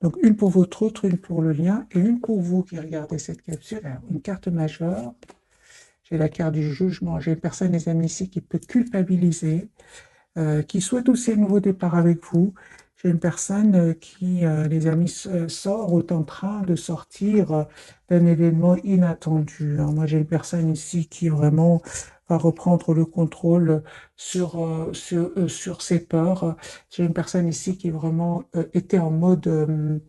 Donc, une pour votre autre, une pour le lien, et une pour vous qui regardez cette capsule. Alors, une carte majeure. J'ai la carte du jugement. J'ai une personne, les amis, ici, qui peut culpabiliser, qui souhaite aussi un nouveau départ avec vous. J'ai une personne qui, les amis, sort ou est en train de sortir d'un événement inattendu, hein. Moi, j'ai une personne ici qui vraiment va reprendre le contrôle sur ses peurs. J'ai une personne ici qui vraiment était en mode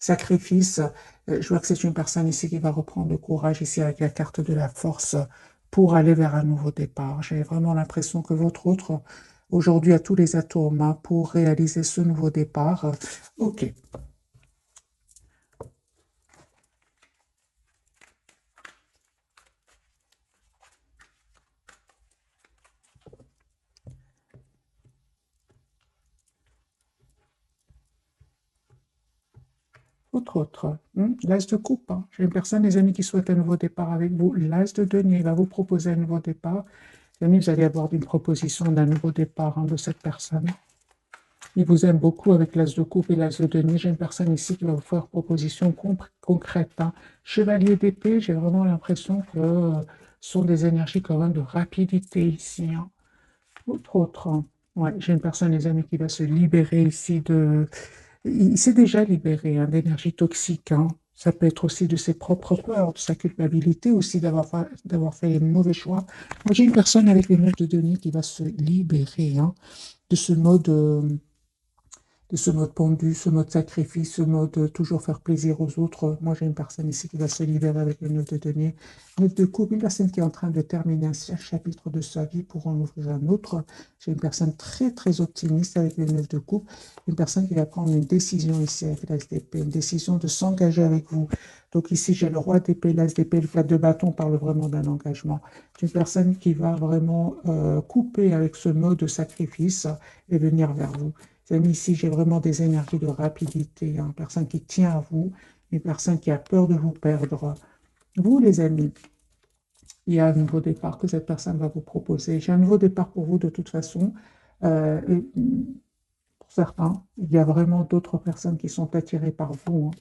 sacrifice. Je vois que c'est une personne ici qui va reprendre le courage ici avec la carte de la force pour aller vers un nouveau départ. J'ai vraiment l'impression que votre autre aujourd'hui a tous les atomes hein, pour réaliser ce nouveau départ. Ok. Autre. L'as de coupe, hein. J'ai une personne, les amis, qui souhaite un nouveau départ avec vous. L'as de denier va vous proposer un nouveau départ. Les amis, vous allez avoir une proposition d'un nouveau départ hein, de cette personne. Il vous aime beaucoup avec l'as de coupe et l'as de denier. J'ai une personne ici qui va vous faire proposition concrète, hein. Chevalier d'épée, j'ai vraiment l'impression que ce sont des énergies quand même de rapidité ici, hein. Autre. Hein. Ouais, j'ai une personne, les amis, qui va se libérer ici de... Il s'est déjà libéré hein, d'énergie toxique, hein. Ça peut être aussi de ses propres peurs, de sa culpabilité aussi d'avoir fait les mauvais choix. Moi, j'ai une personne avec les 9 de denier qui va se libérer hein, de ce mode... de ce mode pendu, ce mode sacrifice, ce mode toujours faire plaisir aux autres. Moi, j'ai une personne ici qui va se libérer avec le 9 de denier. 9 de coupe, une personne qui est en train de terminer un chapitre de sa vie pour en ouvrir un autre. J'ai une personne très, très optimiste avec le 9 de coupe. Une personne qui va prendre une décision ici avec l'as d'épée, une décision de s'engager avec vous. Donc ici, j'ai le roi d'épée, l'as d'épée, le 4 de bâton parle vraiment d'un engagement. C'est une personne qui va vraiment couper avec ce mode de sacrifice et venir vers vous. Amis, ici, j'ai vraiment des énergies de rapidité, hein, une personne qui tient à vous, une personne qui a peur de vous perdre. Vous, les amis, il y a un nouveau départ que cette personne va vous proposer. J'ai un nouveau départ pour vous de toute façon. Et pour certains, il y a vraiment d'autres personnes qui sont attirées par vous, hein.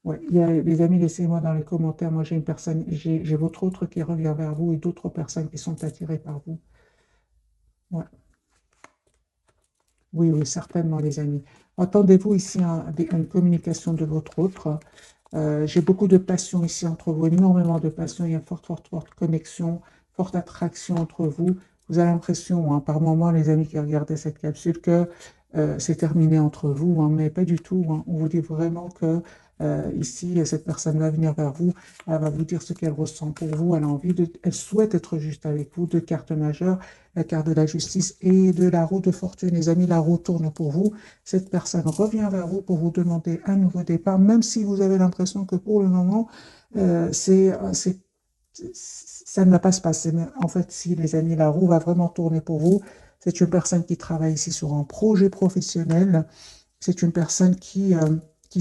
Ouais, il y a, les amis, laissez-moi dans les commentaires. Moi, j'ai une personne, j'ai votre autre qui revient vers vous et d'autres personnes qui sont attirées par vous. Ouais. Oui, oui, certainement, les amis. Entendez-vous ici une communication de votre autre? J'ai beaucoup de passion ici entre vous, énormément de passion. Il y a une forte, forte, forte connexion, forte attraction entre vous. Vous avez l'impression, hein, par moments, les amis qui regardaient cette capsule, que c'est terminé entre vous, hein, mais pas du tout, hein. On vous dit vraiment que ici, cette personne va venir vers vous, elle va vous dire ce qu'elle ressent pour vous, elle a envie de, elle souhaite être juste avec vous. Deux cartes majeures, la carte de la justice et de la roue de fortune. Les amis, la roue tourne pour vous. Cette personne revient vers vous pour vous demander un nouveau départ, même si vous avez l'impression que pour le moment, ça ne va pas se passer. Mais en fait, si les amis, la roue va vraiment tourner pour vous, c'est une personne qui travaille ici sur un projet professionnel. C'est une personne qui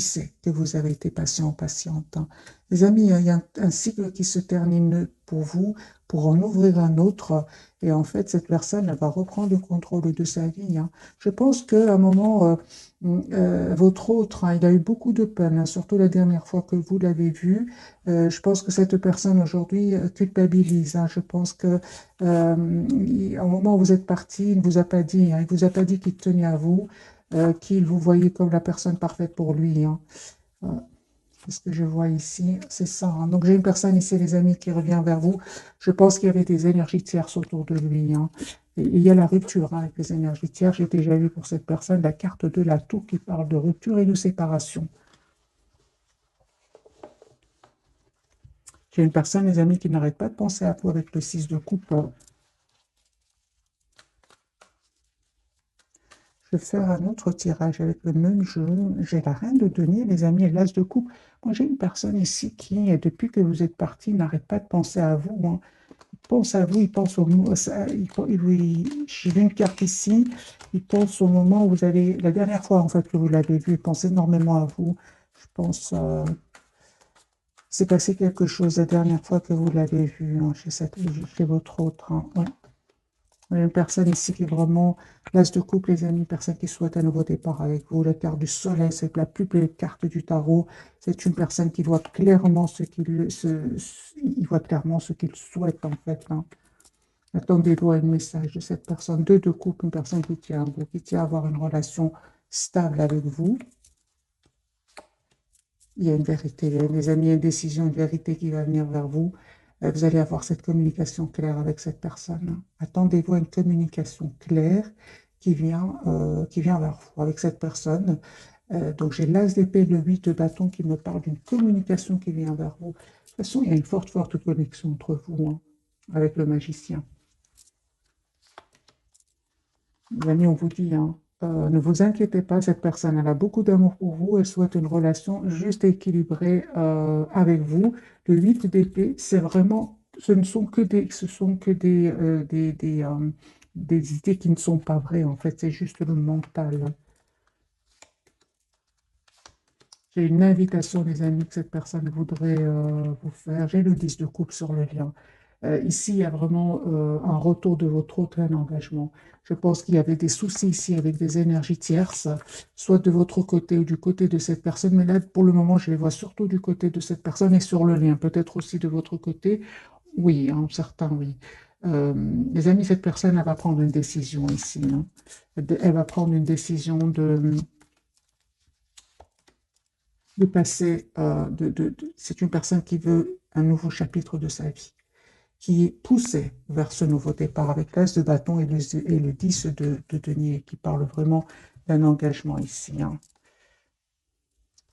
sait que vous avez été patient, patiente, hein. Les amis, il y a un cycle qui se termine pour vous, pour en ouvrir un autre. Et en fait, cette personne elle va reprendre le contrôle de sa vie, hein. Je pense qu'à un moment, votre autre, hein, il a eu beaucoup de peine, hein, surtout la dernière fois que vous l'avez vu. Je pense que cette personne aujourd'hui culpabilise, hein. Je pense que au moment où vous êtes parti, il ne vous a pas dit, hein, il vous a pas dit qu'il tenait à vous, qu'il vous voyait comme la personne parfaite pour lui, hein. Euh, C'est ce que je vois ici, c'est ça, hein. Donc j'ai une personne ici, les amis, qui revient vers vous. Je pense qu'il y avait des énergies tierces autour de lui, hein. Et il y a la rupture hein, avec les énergies tierces. J'ai déjà vu pour cette personne la carte de la tour qui parle de rupture et de séparation. J'ai une personne, les amis, qui n'arrête pas de penser à vous avec le 6 de coupe. Je vais faire un autre tirage avec le même jeu. J'ai la reine de denier, les amis, et l'as de coupe. Moi, j'ai une personne ici qui, depuis que vous êtes parti, n'arrête pas de penser à vous, hein. Il pense à vous, il pense au moment. J'ai vu une carte ici. Il pense au moment où vous allez. La dernière fois, en fait, que vous l'avez vu, il pense énormément à vous. Je pense. C'est passé quelque chose la dernière fois que vous l'avez vu hein, chez votre autre, hein. Ouais. Il y a une personne ici qui est vraiment l'as de coupe, les amis, une personne qui souhaite un nouveau départ avec vous. La carte du soleil, c'est la plus belle carte du tarot. C'est une personne qui voit clairement il voit clairement ce qu'il souhaite, en fait, hein. Attendez-vous à un message de cette personne. Deux de coupe, une personne qui tient à vous, qui tient à avoir une relation stable avec vous. Il y a une vérité, les amis, une décision, une vérité qui va venir vers vous. Vous allez avoir cette communication claire avec cette personne. Attendez-vous à une communication claire qui vient vers vous avec cette personne. Donc j'ai l'as d'épée et le 8 de bâton qui me parle d'une communication qui vient vers vous. De toute façon, il y a une forte, forte connexion entre vous, hein, avec le magicien. Les amis, on vous dit, hein, ne vous inquiétez pas, cette personne, elle a beaucoup d'amour pour vous, elle souhaite une relation juste et équilibrée avec vous. Le 8 d'épée, c'est vraiment, ce sont que des idées qui ne sont pas vraies, en fait, c'est juste le mental. J'ai une invitation, les amis, que cette personne voudrait vous faire. J'ai le 10 de coupe sur le lien. Ici, il y a vraiment un retour de votre autre, un engagement. Je pense qu'il y avait des soucis ici avec des énergies tierces, soit de votre côté ou du côté de cette personne. Mais là, pour le moment, je les vois surtout du côté de cette personne et sur le lien. Peut-être aussi de votre côté. Oui, hein, certain, oui. Les amis, cette personne, elle va prendre une décision ici, hein. Elle va prendre une décision de passer, c'est une personne qui veut un nouveau chapitre de sa vie, qui est poussée vers ce nouveau départ avec l'as de bâton et le 10 de denier, qui parle vraiment d'un engagement ici, hein.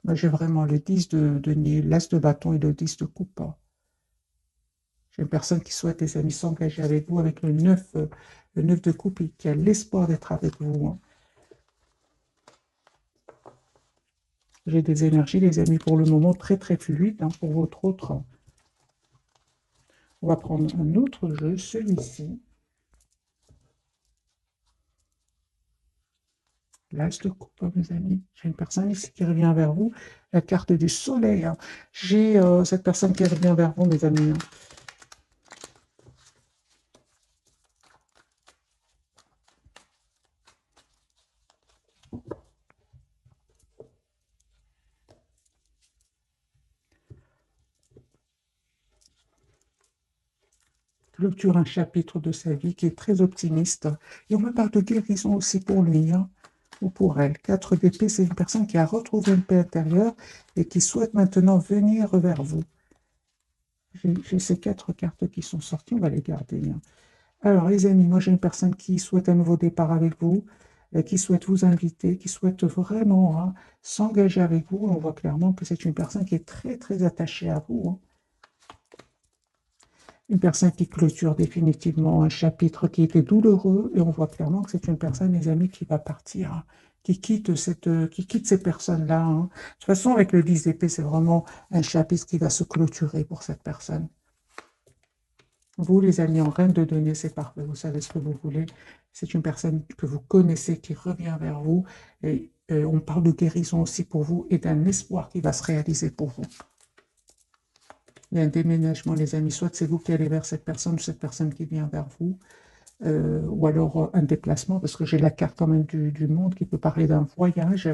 Moi, j'ai vraiment le 10 de denier, l'as de bâton et le 10 de coupe, hein. J'ai une personne qui souhaite, les amis, s'engager avec vous avec le 9 de coupe et qui a l'espoir d'être avec vous, hein. J'ai des énergies, les amis, pour le moment très très fluides, hein, pour votre autre. On va prendre un autre jeu, celui-ci. L'as de coupe, mes amis. J'ai une personne ici qui revient vers vous. La carte du soleil, hein. J'ai cette personne qui revient vers vous, mes amis, hein. Clôture un chapitre de sa vie qui est très optimiste. Et on me parle de guérison aussi pour lui, hein, ou pour elle. 4 d'épée, c'est une personne qui a retrouvé une paix intérieure et qui souhaite maintenant venir vers vous. J'ai ces 4 cartes qui sont sorties, on va les garder, hein. Alors, les amis, moi j'ai une personne qui souhaite un nouveau départ avec vous, qui souhaite vous inviter, qui souhaite vraiment, hein, s'engager avec vous. On voit clairement que c'est une personne qui est très, très attachée à vous, hein. Une personne qui clôture définitivement un chapitre qui était douloureux, et on voit clairement que c'est une personne, les amis, qui va partir, hein, qui quitte ces personnes-là, hein. De toute façon, avec le 10 d'épée, c'est vraiment un chapitre qui va se clôturer pour cette personne. Vous, les amis, en reine de denier, c'est parfait. Vous savez ce que vous voulez. C'est une personne que vous connaissez qui revient vers vous. Et on parle de guérison aussi pour vous et d'un espoir qui va se réaliser pour vous. Il y a un déménagement, les amis. Soit c'est vous qui allez vers cette personne ou cette personne qui vient vers vous. Ou alors un déplacement, parce que j'ai la carte quand même du monde qui peut parler d'un voyage.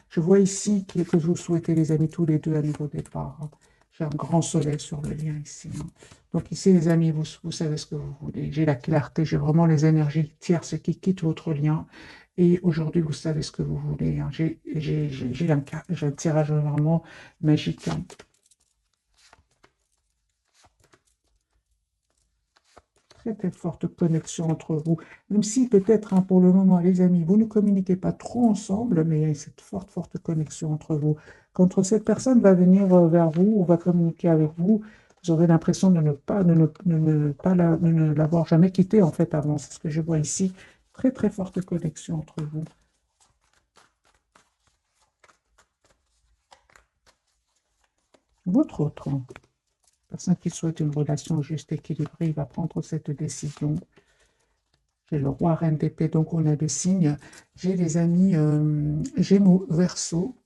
Je vois ici que vous souhaitez, les amis, tous les deux un nouveau départ, hein. J'ai un grand soleil sur le lien ici, hein. Donc ici, les amis, vous savez ce que vous voulez. J'ai la clarté, j'ai vraiment les énergies tierces qui quittent votre lien. Et aujourd'hui, vous savez ce que vous voulez, hein. J'ai un tirage vraiment magique, hein. Très très forte connexion entre vous. Même si peut-être, hein, pour le moment, les amis, vous ne communiquez pas trop ensemble, mais il y a cette forte, forte connexion entre vous. Quand cette personne va venir vers vous ou va communiquer avec vous, vous aurez l'impression de ne pas, de ne pas de ne l'avoir jamais quitté en fait avant. C'est ce que je vois ici. Très très forte connexion entre vous. Votre autre, hein, personne qui souhaite une relation juste équilibrée, il va prendre cette décision. J'ai le roi, reine d'épée, donc on a le signe. J'ai les amis Gémeaux, Verseau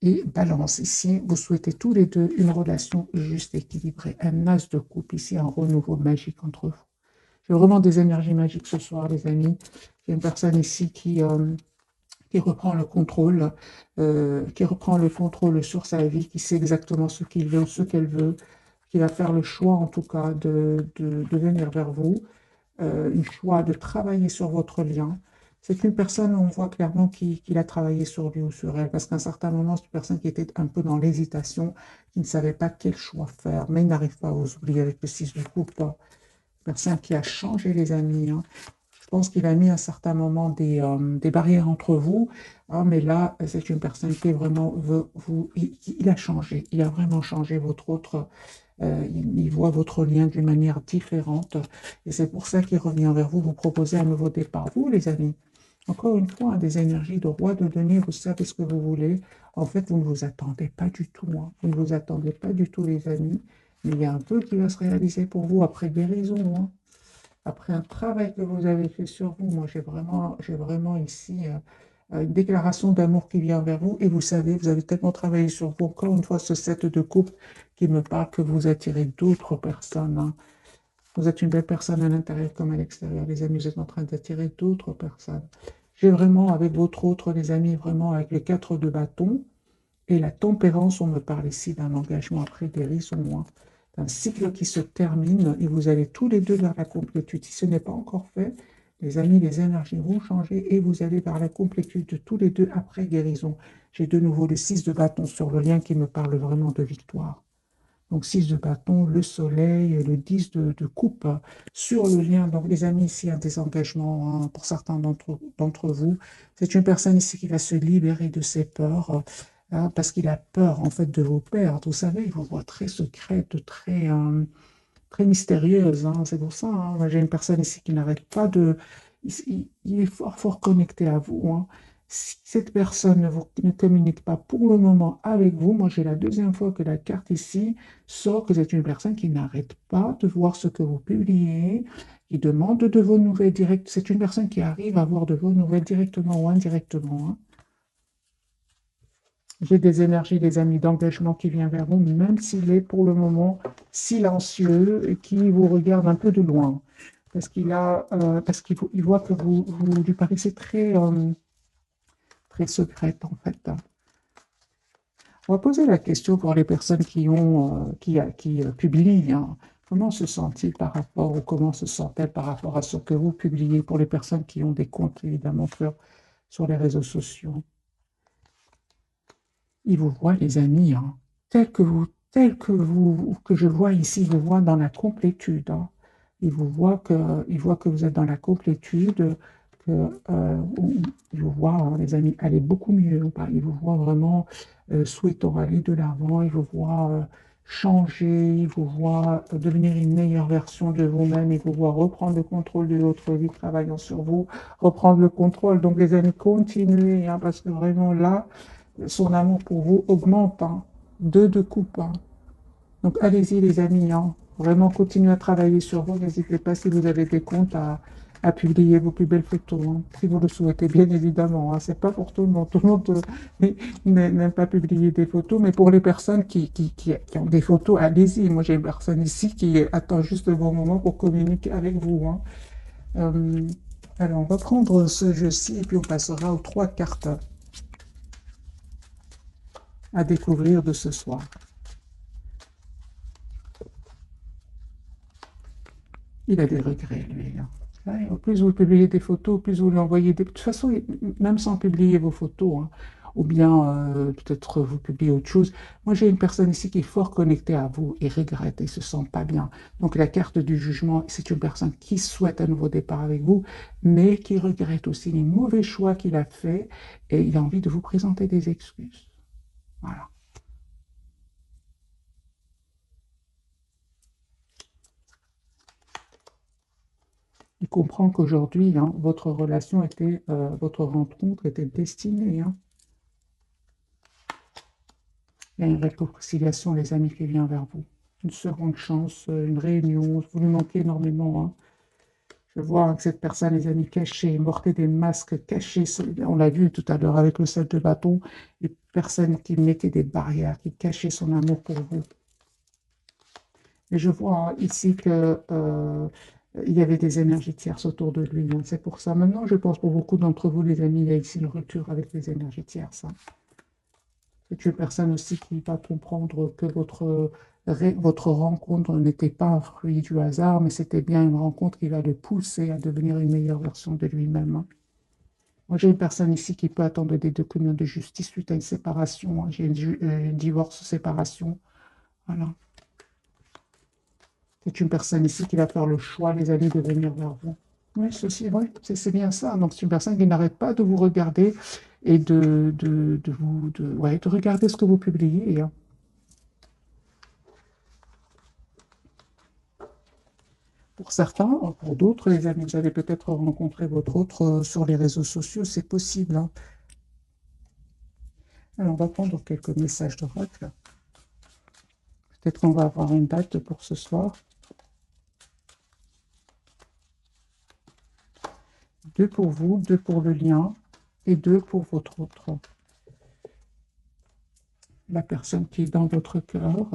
et Balance. Ici, vous souhaitez tous les deux une relation juste équilibrée. Un as de coupe, ici un renouveau magique entre vous. J'ai vraiment des énergies magiques ce soir, les amis. J'ai une personne ici qui reprend le contrôle, sur sa vie, qui sait exactement ce qu'il veut ou ce qu'elle veut, qui va faire le choix en tout cas de venir vers vous, un choix de travailler sur votre lien. C'est une personne, on voit clairement qu'il a travaillé sur lui ou sur elle, parce qu'à un certain moment, c'est une personne qui était un peu dans l'hésitation, qui ne savait pas quel choix faire, mais il n'arrive pas à vous oublier avec le 6 de coupe. Personne qui a changé, les amis, hein. Je pense qu'il a mis à un certain moment des barrières entre vous, hein, mais là, c'est une personne qui est vraiment veut vous. Il a changé, il a vraiment changé votre autre. Il voit votre lien d'une manière différente, et c'est pour ça qu'il revient vers vous, vous proposer un nouveau départ. Vous, les amis, encore une fois, hein, des énergies de roi de denier, vous savez ce que vous voulez. En fait, vous ne vous attendez pas du tout, hein. Vous ne vous attendez pas du tout, les amis. Mais il y a un peu qui va se réaliser pour vous après guérison, hein. Après un travail que vous avez fait sur vous. Moi, j'ai vraiment ici une déclaration d'amour qui vient vers vous. Et vous savez, vous avez tellement travaillé sur vous. Encore une fois, ce set de coupe qui me parle que vous attirez d'autres personnes, hein. Vous êtes une belle personne à l'intérieur comme à l'extérieur. Les amis, vous êtes en train d'attirer d'autres personnes. J'ai vraiment, avec votre autre, les amis, vraiment avec les 4 de bâton et la tempérance, on me parle ici d'un engagement après guérison, hein, d'un cycle qui se termine et vous allez tous les deux vers la complétude. Si ce n'est pas encore fait, les amis, les énergies vont changer et vous allez vers la complétude de tous les deux après guérison. J'ai de nouveau le 6 de bâton sur le lien qui me parle vraiment de victoire. Donc 6 de bâton, le soleil, le 10 de coupe sur le lien. Donc les amis, ici, il y a des engagements, hein, pour certains d'entre vous. C'est une personne ici qui va se libérer de ses peurs, hein, parce qu'il a peur en fait de vous perdre. Vous savez, il vous voit très secrète, très mystérieuse, hein. C'est pour ça, hein. Moi, j'ai une personne ici qui n'arrête pas de... Il est fort, fort connecté à vous, hein. Si cette personne ne communique pas pour le moment avec vous, moi j'ai la deuxième fois que la carte ici sort que c'est une personne qui n'arrête pas de voir ce que vous publiez, qui demande de vos nouvelles directes. C'est une personne qui arrive à avoir de vos nouvelles directement ou indirectement, hein. J'ai des énergies, des amis d'engagement qui viennent vers vous, même s'il est pour le moment silencieux et qui vous regarde un peu de loin. Parce qu'il voit que vous lui paraissez très secrète, en fait. On va poser la question pour les personnes qui publient, hein. Comment se sent-il par rapport, ou comment se sent-elle par rapport à ce que vous publiez pour les personnes qui ont des comptes, évidemment, sur les réseaux sociaux? Ils vous voient, les amis, hein, que je vois ici, je vois dans la complétude, hein. Il voit que vous êtes dans la complétude, il vous voit, hein, les amis, aller beaucoup mieux, hein. Il vous voit vraiment souhaitant aller de l'avant, il vous voit changer, il vous voit devenir une meilleure version de vous-même, il vous voit reprendre le contrôle de votre vie, travaillant sur vous, reprendre le contrôle. Donc, les amis, continuez, hein, parce que vraiment là, son amour pour vous augmente, hein. 2 de coupe, hein. Donc allez-y, les amis, hein. Vraiment continuez à travailler sur vous. N'hésitez pas, si vous avez des comptes, à publier vos plus belles photos, hein, si vous le souhaitez, bien évidemment, hein. C'est pas pour tout le monde. Tout le monde n'aime pas publier des photos, mais pour les personnes qui ont des photos, allez-y. Moi, j'ai une personne ici qui attend juste le bon moment pour communiquer avec vous, hein. Euh, alors, on va prendre ce jeu-ci et puis on passera aux 3 cartes à découvrir de ce soir. Il a des regrets, lui, hein. Ouais, au plus vous publiez des photos, au plus vous lui envoyez des... De toute façon, même sans publier vos photos, hein, ou bien peut-être vous publiez autre chose. Moi, j'ai une personne ici qui est fort connectée à vous et regrette et se sent pas bien. Donc, la carte du jugement, c'est une personne qui souhaite un nouveau départ avec vous, mais qui regrette aussi les mauvais choix qu'il a faits et il a envie de vous présenter des excuses. Voilà. Il comprend qu'aujourd'hui, hein, votre rencontre était destinée, hein. Il y a une réconciliation, les amis, qui vient vers vous. Une seconde chance, une réunion. Vous lui manquez énormément, hein. Je vois, hein, que cette personne, les amis, cachée, portait des masques cachés. On l'a vu tout à l'heure avec le 7 de bâton. Les personnes qui mettaient des barrières, qui cachaient son amour pour vous. Et je vois, hein, ici que il y avait des énergies tierces autour de lui, hein. C'est pour ça. Maintenant, je pense pour beaucoup d'entre vous, les amis, il y a ici une rupture avec les énergies tierces, hein. C'est une personne aussi qui va comprendre que votre rencontre n'était pas un fruit du hasard, mais c'était bien une rencontre qui va le pousser à devenir une meilleure version de lui-même, hein. Moi, j'ai une personne ici qui peut attendre des documents de justice suite à une séparation, hein. J'ai une divorce, séparation. Voilà. C'est une personne ici qui va faire le choix, les amis, de venir vers vous. Oui, ceci, oui, c'est bien ça. Donc, c'est une personne qui n'arrête pas de vous regarder et ouais, de regarder ce que vous publiez, hein. Pour certains, pour d'autres, les amis, vous avez peut-être rencontré votre autre sur les réseaux sociaux, c'est possible, hein. Alors, on va prendre quelques messages d'oracle. Peut-être qu'on va avoir une date pour ce soir. 2 pour vous, 2 pour le lien et 2 pour votre autre. La personne qui est dans votre cœur.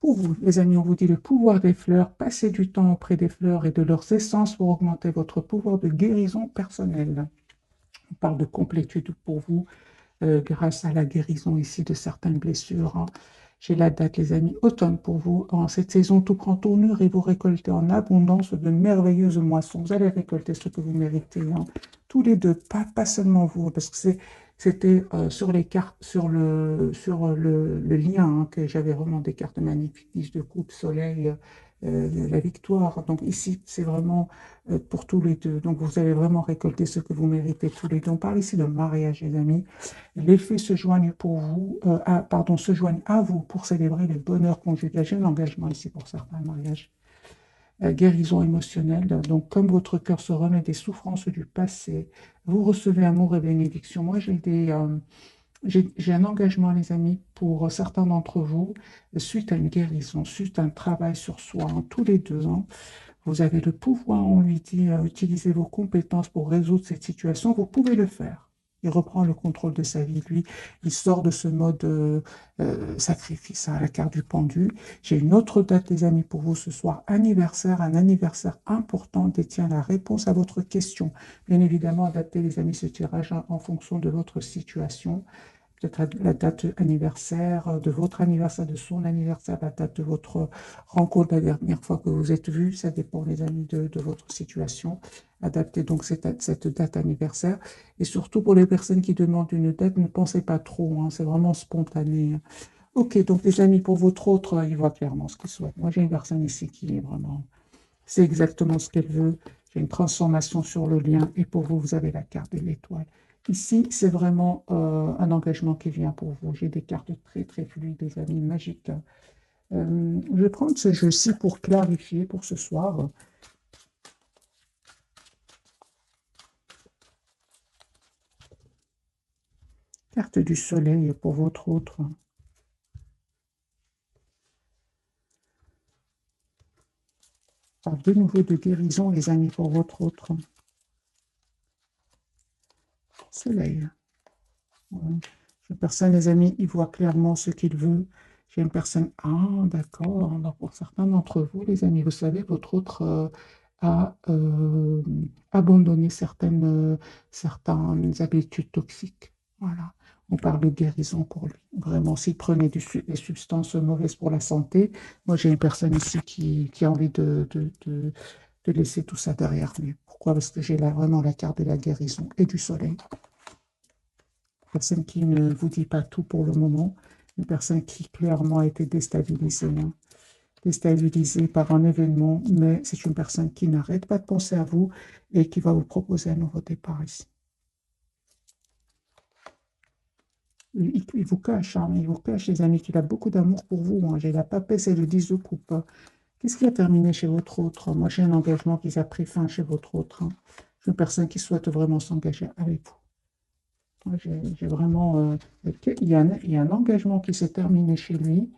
Pour vous, les amis, on vous dit le pouvoir des fleurs. Passez du temps auprès des fleurs et de leurs essences pour augmenter votre pouvoir de guérison personnelle. On parle de complétude pour vous grâce à la guérison ici de certaines blessures, hein. J'ai la date, les amis, automne pour vous. En cette saison, tout prend tournure et vous récoltez en abondance de merveilleuses moissons. Vous allez récolter ce que vous méritez, hein. Tous les deux, pas seulement vous, parce que c'était sur les cartes, sur le lien, hein, que j'avais vraiment des cartes magnifiques, 10 de coupe, soleil, la victoire. Donc ici, c'est vraiment pour tous les deux. Donc vous allez vraiment récolter ce que vous méritez tous les deux. On parle ici de mariage, les amis. Les fées se joignent pour vous, se joignent à vous pour célébrer le bonheur conjugal. J'ai un engagement ici pour certains mariages. Guérison émotionnelle. Donc, comme votre cœur se remet des souffrances du passé, vous recevez amour et bénédiction. Moi, j'ai un engagement, les amis, pour certains d'entre vous, suite à une guérison, suite à un travail sur soi, hein, tous les 2 ans. Vous avez le pouvoir, on lui dit, utiliser vos compétences pour résoudre cette situation. Vous pouvez le faire. Il reprend le contrôle de sa vie, lui. Il sort de ce mode sacrifice, hein, à la carte du pendu. J'ai une autre date, les amis, pour vous ce soir. Anniversaire, un anniversaire important détient la réponse à votre question. Bien évidemment, adaptez, les amis, ce tirage en fonction de votre situation. Peut-être la date anniversaire, de votre anniversaire, de son anniversaire, la date de votre rencontre la dernière fois que vous êtes vus. Ça dépend, les amis, de votre situation. Adaptez donc cette date anniversaire. Et surtout, pour les personnes qui demandent une date, ne pensez pas trop, hein, c'est vraiment spontané, hein. Ok, donc les amis, pour votre autre, il voit clairement ce qu'il souhaite. Moi, j'ai une personne ici qui est vraiment... C'est exactement ce qu'elle veut. J'ai une transformation sur le lien. Et pour vous, vous avez la carte de l'étoile. Ici, c'est vraiment un engagement qui vient pour vous. J'ai des cartes très, très fluides, des amis, magiques. Je vais prendre ce jeu-ci pour clarifier pour ce soir. Carte du soleil pour votre autre. Parle de nouveau de guérison, les amis, pour votre autre. Soleil. Ouais. Une personne, les amis, il voit clairement ce qu'il veut. J'ai une personne, ah, d'accord. Alors, pour certains d'entre vous, les amis, vous savez, votre autre a abandonné certaines habitudes toxiques. Voilà. On parle de guérison pour lui. Vraiment, s'il prenait des substances mauvaises pour la santé, moi, j'ai une personne ici qui a envie de laisser tout ça derrière lui. Pourquoi? Parce que j'ai là vraiment la carte de la guérison et du soleil. Personne qui ne vous dit pas tout pour le moment, une personne qui clairement a été déstabilisée, hein, déstabilisée par un événement, mais c'est une personne qui n'arrête pas de penser à vous et qui va vous proposer un nouveau départ ici. Il vous cache, hein, il vous cache, les amis, qu'il a beaucoup d'amour pour vous, hein. J'ai la papesse et le 10 de coupe. Qu'est-ce qui a terminé chez votre autre? Moi, j'ai un engagement qui a pris fin chez votre autre, hein. Je suis une personne qui souhaite vraiment s'engager avec vous. J'ai vraiment... il y a un engagement qui s'est terminé chez lui.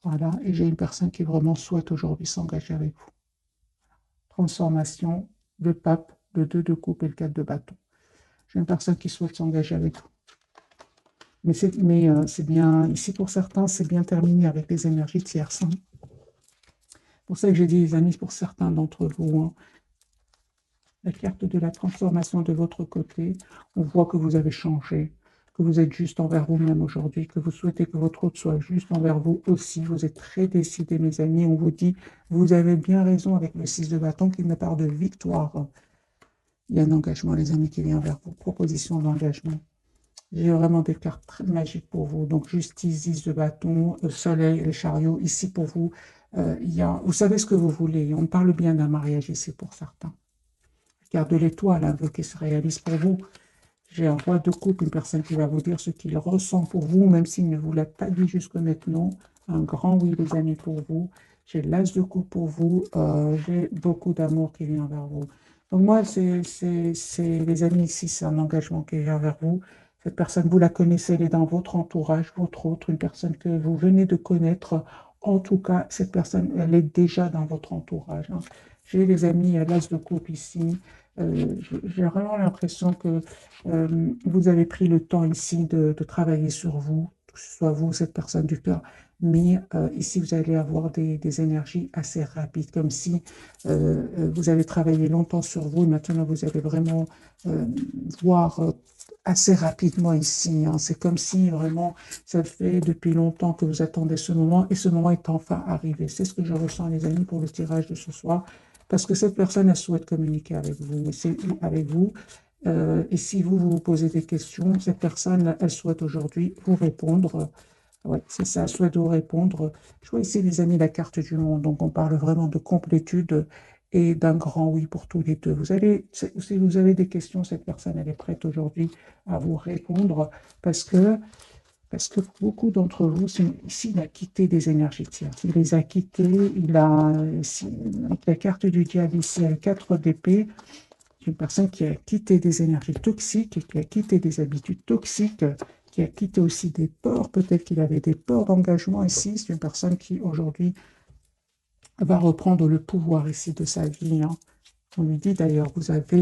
Voilà. Et j'ai une personne qui vraiment souhaite aujourd'hui s'engager avec vous. Transformation, le pape, le 2 de coupe et le 4 de bâton. J'ai une personne qui souhaite s'engager avec vous. Mais c'est bien, ici pour certains, c'est bien terminé avec les énergies tierces, hein. pour ça que j'ai dit, les amis, pour certains d'entre vous, hein, la carte de la transformation de votre côté, on voit que vous avez changé, que vous êtes juste envers vous-même aujourd'hui, que vous souhaitez que votre autre soit juste envers vous aussi. Vous êtes très décidés, mes amis. On vous dit, vous avez bien raison avec le 6 de bâton, qu'il me parle de victoire. Il y a un engagement, les amis, qui vient vers vous. Proposition d'engagement. J'ai vraiment des cartes très magiques pour vous. Donc, justice, 10 de bâton, soleil, le chariot. Ici, pour vous, vous savez ce que vous voulez. On parle bien d'un mariage ici pour certains. Carte de l'étoile, un vœu qui se réalise pour vous. J'ai un roi de coupe, une personne qui va vous dire ce qu'il ressent pour vous, même s'il ne vous l'a pas dit jusque maintenant. Un grand oui, les amis, pour vous. J'ai l'as de coupe pour vous. J'ai beaucoup d'amour qui vient vers vous. Donc moi, les amis, ici, c'est un engagement qui vient vers vous. Cette personne, vous la connaissez, elle est dans votre entourage, votre autre, une personne que vous venez de connaître. En tout cas, cette personne, elle est déjà dans votre entourage, hein. J'ai les amis, l'as de coupe ici. J'ai vraiment l'impression que vous avez pris le temps ici de travailler sur vous, que ce soit vous, cette personne du cœur, mais ici, vous allez avoir des énergies assez rapides, comme si vous avez travaillé longtemps sur vous et maintenant vous allez vraiment voir assez rapidement ici, hein. C'est comme si vraiment ça fait depuis longtemps que vous attendez ce moment et ce moment est enfin arrivé. C'est ce que je ressens, les amis, pour le tirage de ce soir. Parce que cette personne, elle souhaite communiquer avec vous. Et c'est avec vous. Et si vous vous posez des questions, cette personne, elle souhaite aujourd'hui vous répondre. Ouais, c'est ça, elle souhaite vous répondre. Je vois ici, les amis, la carte du monde. Donc, on parle vraiment de complétude et d'un grand oui pour tous les deux. Si vous avez des questions, cette personne, elle est prête aujourd'hui à vous répondre parce que beaucoup d'entre vous, ici, il a quitté des énergies tierces. Il les a quittés, avec la carte du diable ici, à 4 d'épée, c'est une personne qui a quitté des énergies toxiques, qui a quitté des habitudes toxiques, qui a quitté aussi des peurs. Peut-être qu'il avait des peurs d'engagement ici. C'est une personne qui, aujourd'hui, va reprendre le pouvoir ici de sa vie, hein. On lui dit d'ailleurs, vous avez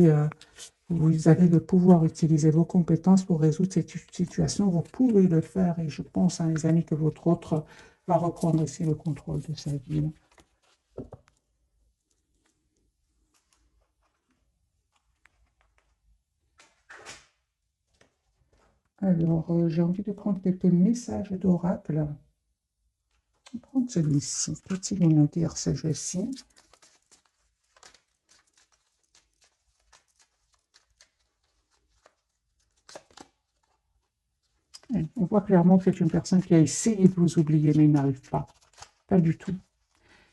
le pouvoir d'utiliser vos compétences pour résoudre cette situation. Vous pouvez le faire et je pense, hein, les amis, que votre autre va reprendre aussi le contrôle de sa vie. Alors, j'ai envie de prendre quelques messages d'oracle. Je vais prendre celui-ci. Qu'est-il nous dire ce jeu-ci? On voit clairement que c'est une personne qui a essayé de vous oublier, mais il n'arrive pas. Pas du tout.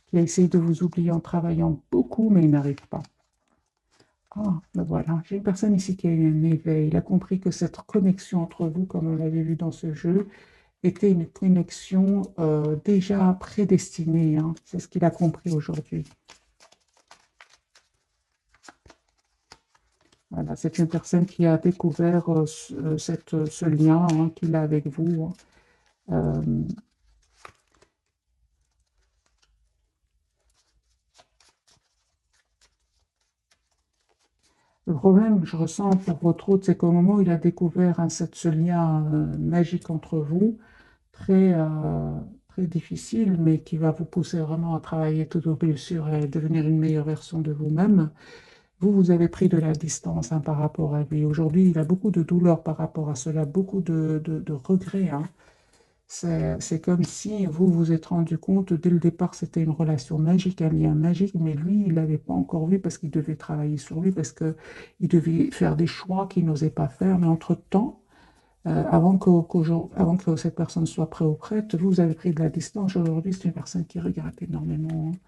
Qui a essayé de vous oublier en travaillant beaucoup, mais il n'arrive pas. Ah, ben voilà. J'ai une personne ici qui a eu un éveil. Il a compris que cette connexion entre vous, comme on l'avait vu dans ce jeu, était une connexion déjà prédestinée, hein. C'est ce qu'il a compris aujourd'hui. Voilà, c'est une personne qui a découvert ce lien, hein, qu'il a avec vous, hein. Le problème que je ressens pour votre autre, c'est qu'au moment où il a découvert, hein, ce lien magique entre vous, très, très difficile, mais qui va vous pousser vraiment à travailler toutes vos blessures et devenir une meilleure version de vous-même, vous avez pris de la distance, hein, par rapport à lui. Aujourd'hui, il a beaucoup de douleur par rapport à cela, beaucoup de regrets, hein. C'est comme si vous vous êtes rendu compte, dès le départ, c'était une relation magique, un lien magique, mais lui, il ne l'avait pas encore vu parce qu'il devait travailler sur lui, parce qu'il devait faire des choix qu'il n'osait pas faire. Mais entre-temps, avant que cette personne soit prête ou prête, vous avez pris de la distance. Aujourd'hui, c'est une personne qui regrette énormément, hein.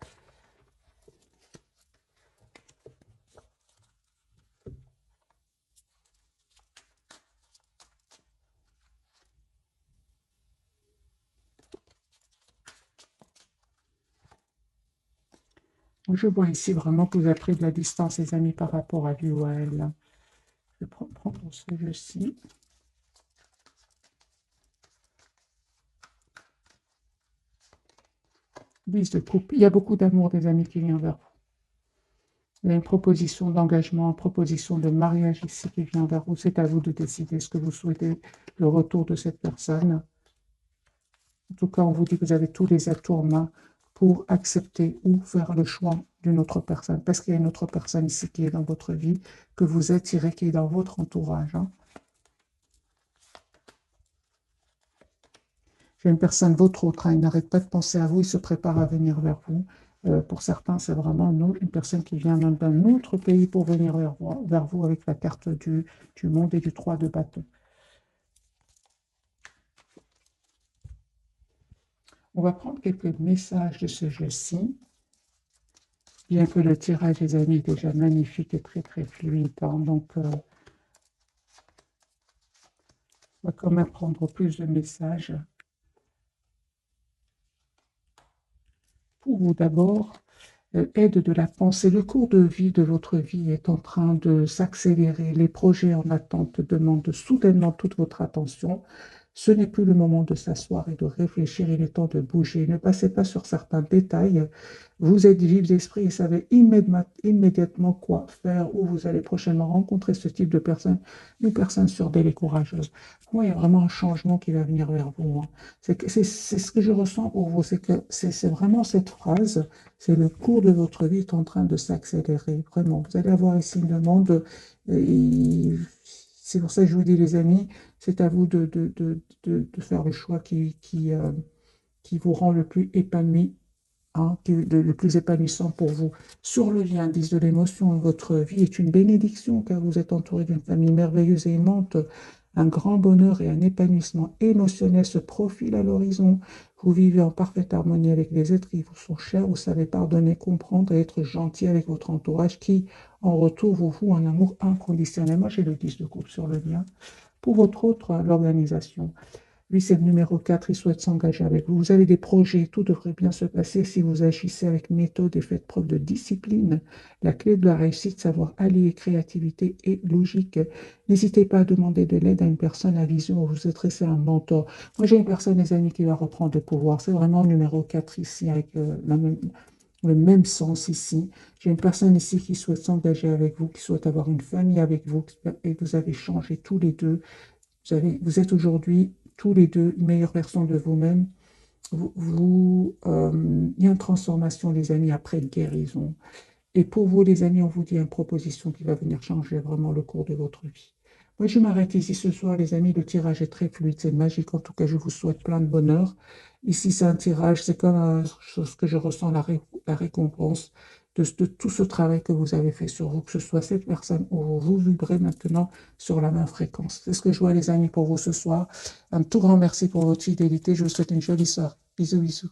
Je vois ici vraiment que vous avez pris de la distance, les amis, par rapport à lui ou à elle. Je vais prendre ce jeu-ci. Liste de coupe. Il y a beaucoup d'amour des amis qui vient vers vous. Il y a une proposition d'engagement, une proposition de mariage ici qui vient vers vous. C'est à vous de décider ce que vous souhaitez, le retour de cette personne. En tout cas, on vous dit que vous avez tous les atouts en main pour accepter ou faire le choix d'une autre personne. Parce qu'il y a une autre personne ici qui est dans votre vie, que vous attirez, qui est dans votre entourage. Hein. J'ai une personne, votre autre, hein, il n'arrête pas de penser à vous, il se prépare à venir vers vous. Pour certains, c'est vraiment une personne qui vient même d'un autre pays pour venir vers vous avec la carte du monde et du 3 de bâton. On va prendre quelques messages de ce jeu-ci. Bien que le tirage, les amis, est déjà magnifique et très très fluide. Hein, donc, on va quand même prendre plus de messages. Pour vous d'abord, aide de la pensée. Le cours de vie de votre vie est en train de s'accélérer. Les projets en attente demandent soudainement toute votre attention. Ce n'est plus le moment de s'asseoir et de réfléchir, il est temps de bouger. Ne passez pas sur certains détails. Vous êtes vif d'esprit et savez immédiatement quoi faire, ou vous allez prochainement rencontrer ce type de personne, une personne sûre d'elle et courageuse. Pour moi, il y a vraiment un changement qui va venir vers vous. Hein. C'est ce que je ressens pour vous, c'est que c'est vraiment cette phrase, c'est le cours de votre vie est en train de s'accélérer, vraiment. Vous allez avoir ici une demande, c'est pour ça que je vous dis, les amis, c'est à vous de faire le choix qui vous rend le plus épanoui, hein, le plus épanouissant pour vous. Sur le lien, indice de l'émotion, votre vie est une bénédiction car vous êtes entouré d'une famille merveilleuse et aimante. Un grand bonheur et un épanouissement émotionnel se profilent à l'horizon. Vous vivez en parfaite harmonie avec les êtres qui vous sont chers. Vous savez pardonner, comprendre et être gentil avec votre entourage qui, en retour, vous voue un amour inconditionnel. Moi, j'ai le 10 de coupe sur le lien. Pour votre autre, l'organisation. Lui, c'est le numéro 4, il souhaite s'engager avec vous. Vous avez des projets, tout devrait bien se passer si vous agissez avec méthode et faites preuve de discipline. La clé de la réussite, savoir allier créativité et logique. N'hésitez pas à demander de l'aide à une personne à vision ou vous adresser à un mentor. Moi, j'ai une personne, les amis, qui va reprendre le pouvoir. C'est vraiment le numéro 4 ici, avec le même sens ici. J'ai une personne ici qui souhaite s'engager avec vous, qui souhaite avoir une famille avec vous, et vous avez changé tous les deux. Vous êtes aujourd'hui tous les deux une meilleure version de vous-même. Il y a une transformation, les amis, après guérison. Et pour vous, les amis, on vous dit une proposition qui va venir changer vraiment le cours de votre vie. Moi, je m'arrête ici ce soir, les amis. Le tirage est très fluide, c'est magique. En tout cas, je vous souhaite plein de bonheur. Ici, c'est un tirage, c'est comme ce que je ressens, la récompense de tout ce travail que vous avez fait sur vous, que ce soit cette personne ou vous vibrez maintenant sur la même fréquence. C'est ce que je vois, les amis, pour vous ce soir. Un tout grand merci pour votre fidélité. Je vous souhaite une jolie soirée. Bisous, bisous.